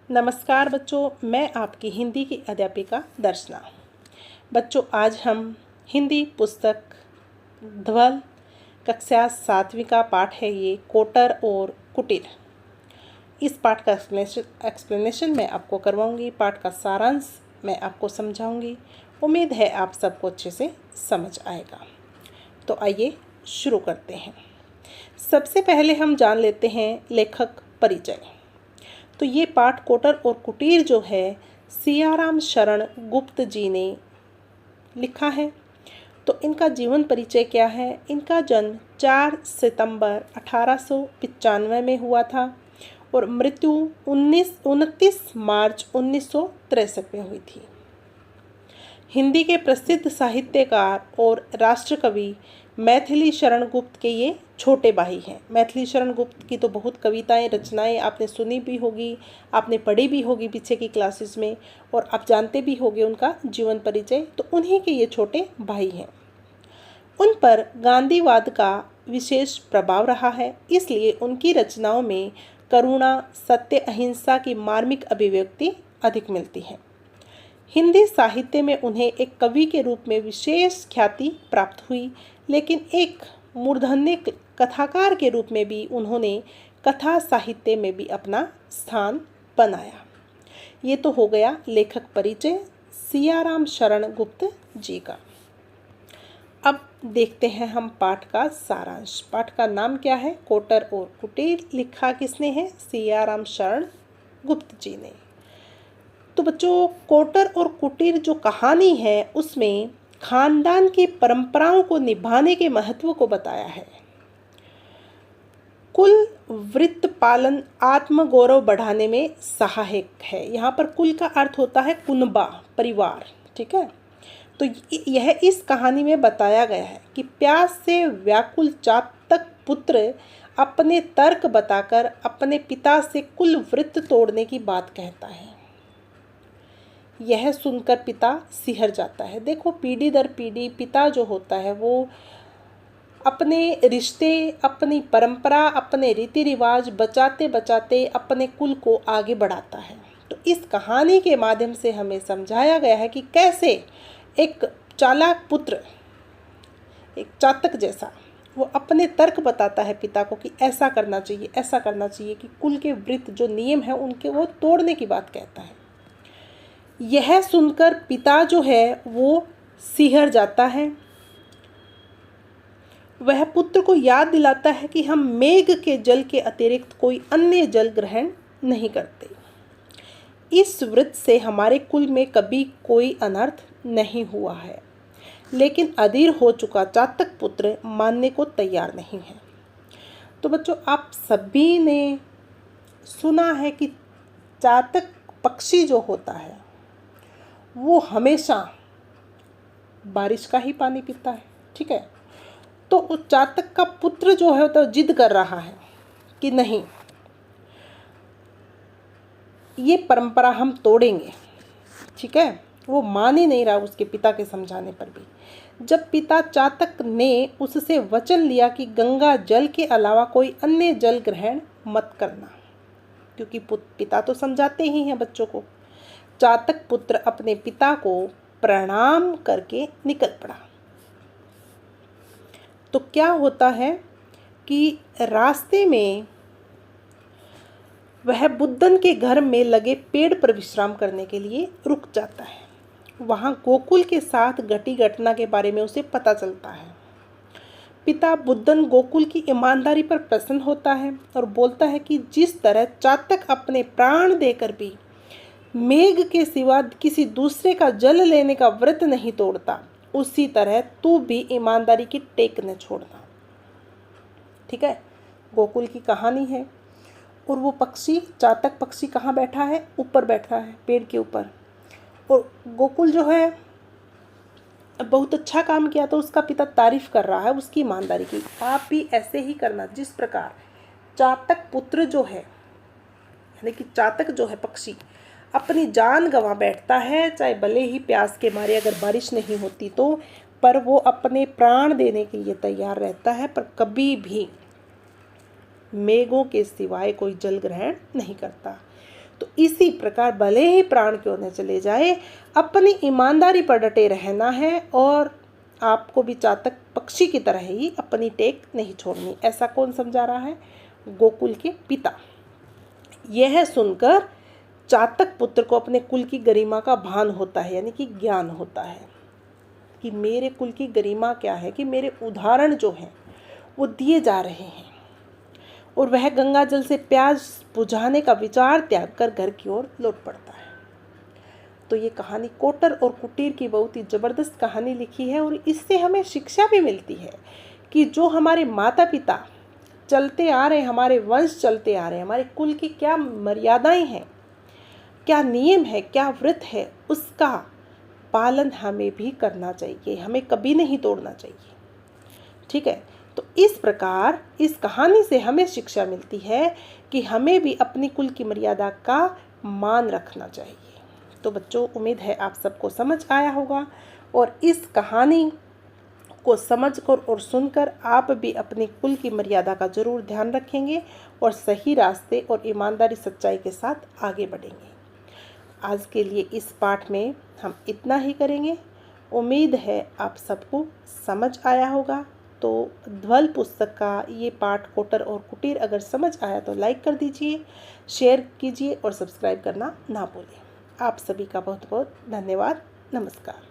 नमस्कार बच्चों, मैं आपकी हिंदी की अध्यापिका दर्शना। बच्चों, आज हम हिंदी पुस्तक ध्वल कक्षा 7वीं का पाठ है ये कोटर और कुटीर। इस पाठ का एक्सप्लेनेशन मैं आपको करवाऊंगी। पाठ का सारांश मैं आपको समझाऊंगी। उम्मीद है आप सबको अच्छे से समझ आएगा। तो आइए शुरू करते हैं। सबसे पहले हम जान लेते हैं लेखक परिचय। तो ये पाठ कोटर और कुटीर जो है सियाराम शरण गुप्त जी ने लिखा है। तो इनका जीवन परिचय क्या है? इनका जन्म 4 सितंबर 1895 में हुआ था और मृत्यु 29 मार्च 1963 में हुई थी। हिंदी के प्रसिद्ध साहित्यकार और राष्ट्रकवि मैथिली शरण गुप्त के ये छोटे भाई हैं। मैथिली शरण गुप्त की तो बहुत कविताएं रचनाएं आपने सुनी भी होगी, आपने पढ़ी भी होगी पीछे की क्लासेस में, और आप जानते भी होंगे उनका जीवन परिचय। तो उन्हीं के ये छोटे भाई हैं। उन पर गांधीवाद का विशेष प्रभाव रहा है, इसलिए उनकी रचनाओं में करुणा, सत्य, अहिंसा की मार्मिक अभिव्यक्ति अधिक मिलती है। हिंदी साहित्य में उन्हें एक कवि के रूप में विशेष ख्याति प्राप्त हुई, लेकिन एक मूर्धन्य कथाकार के रूप में भी उन्होंने कथा साहित्य में भी अपना स्थान बनाया। ये तो हो गया लेखक परिचय सियाराम शरण गुप्त जी का। अब देखते हैं हम पाठ का सारांश। पाठ का नाम क्या है? कोटर और कुटीर। लिखा किसने है? सियाराम शरण गुप्त जी ने। तो बच्चों, कोटर और कुटीर जो कहानी है उसमें खानदान की परंपराओं को निभाने के महत्व को बताया है। कुल वृत्त पालन आत्मगौरव बढ़ाने में सहायक है। यहाँ पर कुल का अर्थ होता है कुनबा, परिवार। ठीक है। तो यह इस कहानी में बताया गया है कि प्यास से व्याकुल चातक पुत्र अपने तर्क बताकर अपने पिता से कुल वृत्त तोड़ने की बात कहता है। यह सुनकर पिता सिहर जाता है। देखो, पीढ़ी दर पीढ़ी पिता जो होता है वो अपने रिश्ते, अपनी परंपरा, अपने रीति रिवाज बचाते बचाते अपने कुल को आगे बढ़ाता है। तो इस कहानी के माध्यम से हमें समझाया गया है कि कैसे एक चालाक पुत्र, एक चातक जैसा, वो अपने तर्क बताता है पिता को कि ऐसा करना चाहिए, ऐसा करना चाहिए, कि कुल के वृत्त जो नियम है उनके वो तोड़ने की बात कहता है। यह सुनकर पिता जो है वो सिहर जाता है। वह पुत्र को याद दिलाता है कि हम मेघ के जल के अतिरिक्त कोई अन्य जल ग्रहण नहीं करते। इस व्रत से हमारे कुल में कभी कोई अनर्थ नहीं हुआ है। लेकिन अधीर हो चुका चातक पुत्र मानने को तैयार नहीं है। तो बच्चों, आप सभी ने सुना है कि चातक पक्षी जो होता है वो हमेशा बारिश का ही पानी पीता है। ठीक है। तो उस चातक का पुत्र जो है तो जिद कर रहा है कि नहीं, ये परंपरा हम तोड़ेंगे। ठीक है। वो मान ही नहीं रहा उसके पिता के समझाने पर भी। जब पिता चातक ने उससे वचन लिया कि गंगा जल के अलावा कोई अन्य जल ग्रहण मत करना, क्योंकि पिता तो समझाते ही हैं बच्चों को, चातक पुत्र अपने पिता को प्रणाम करके निकल पड़ा। तो क्या होता है कि रास्ते में वह बुद्धन के घर में लगे पेड़ पर विश्राम करने के लिए रुक जाता है। वहाँ गोकुल के साथ घटी घटना के बारे में उसे पता चलता है। पिता बुद्धन गोकुल की ईमानदारी पर प्रसन्न होता है और बोलता है कि जिस तरह चातक अपने प्राण देकर भी मेघ के सिवा किसी दूसरे का जल लेने का व्रत नहीं तोड़ता, उसी तरह तू भी ईमानदारी की टेक न छोड़ना। ठीक है। गोकुल की कहानी है। और वो पक्षी, चातक पक्षी कहाँ बैठा है? ऊपर बैठा है, पेड़ के ऊपर। और गोकुल जो है बहुत अच्छा काम किया, तो उसका पिता तारीफ कर रहा है उसकी ईमानदारी की। आप भी ऐसे ही करना, जिस प्रकार चातक पुत्र जो है, यानी कि चातक जो है पक्षी, अपनी जान गंवा बैठता है, चाहे भले ही प्यास के मारे अगर बारिश नहीं होती तो, पर वो अपने प्राण देने के लिए तैयार रहता है, पर कभी भी मेघों के सिवाय कोई जल ग्रहण नहीं करता। तो इसी प्रकार भले ही प्राण क्यों न चले जाए, अपनी ईमानदारी पर डटे रहना है और आपको भी चातक पक्षी की तरह ही अपनी टेक नहीं छोड़नी। ऐसा कौन समझा रहा है? गोकुल के पिता। यह सुनकर चातक पुत्र को अपने कुल की गरिमा का भान होता है, यानी कि ज्ञान होता है कि मेरे कुल की गरिमा क्या है, कि मेरे उदाहरण जो हैं वो दिए जा रहे हैं। और वह गंगा जल से प्यास बुझाने का विचार त्याग कर घर की ओर लौट पड़ता है। तो ये कहानी कोटर और कुटीर की बहुत ही ज़बरदस्त कहानी लिखी है और इससे हमें शिक्षा भी मिलती है कि जो हमारे माता पिता चलते आ रहे हैं, हमारे वंश चलते आ रहे हैं, हमारे कुल की क्या मर्यादाएं हैं, क्या नियम है, क्या व्रत है, उसका पालन हमें भी करना चाहिए, हमें कभी नहीं तोड़ना चाहिए। ठीक है, तो इस प्रकार इस कहानी से हमें शिक्षा मिलती है कि हमें भी अपनी कुल की मर्यादा का मान रखना चाहिए। तो बच्चों, उम्मीद है आप सबको समझ आया होगा और इस कहानी को समझकर और सुनकर आप भी अपनी कुल की मर्यादा का जरूर ध्यान रखेंगे और सही रास्ते और ईमानदारी सच्चाई के साथ आगे बढ़ेंगे। आज के लिए इस पाठ में हम इतना ही करेंगे। उम्मीद है आप सबको समझ आया होगा। तो ध्वल पुस्तक का ये पाठ कोटर और कुटीर अगर समझ आया तो लाइक कर दीजिए, शेयर कीजिए और सब्सक्राइब करना ना भूलें। आप सभी का बहुत बहुत धन्यवाद। नमस्कार।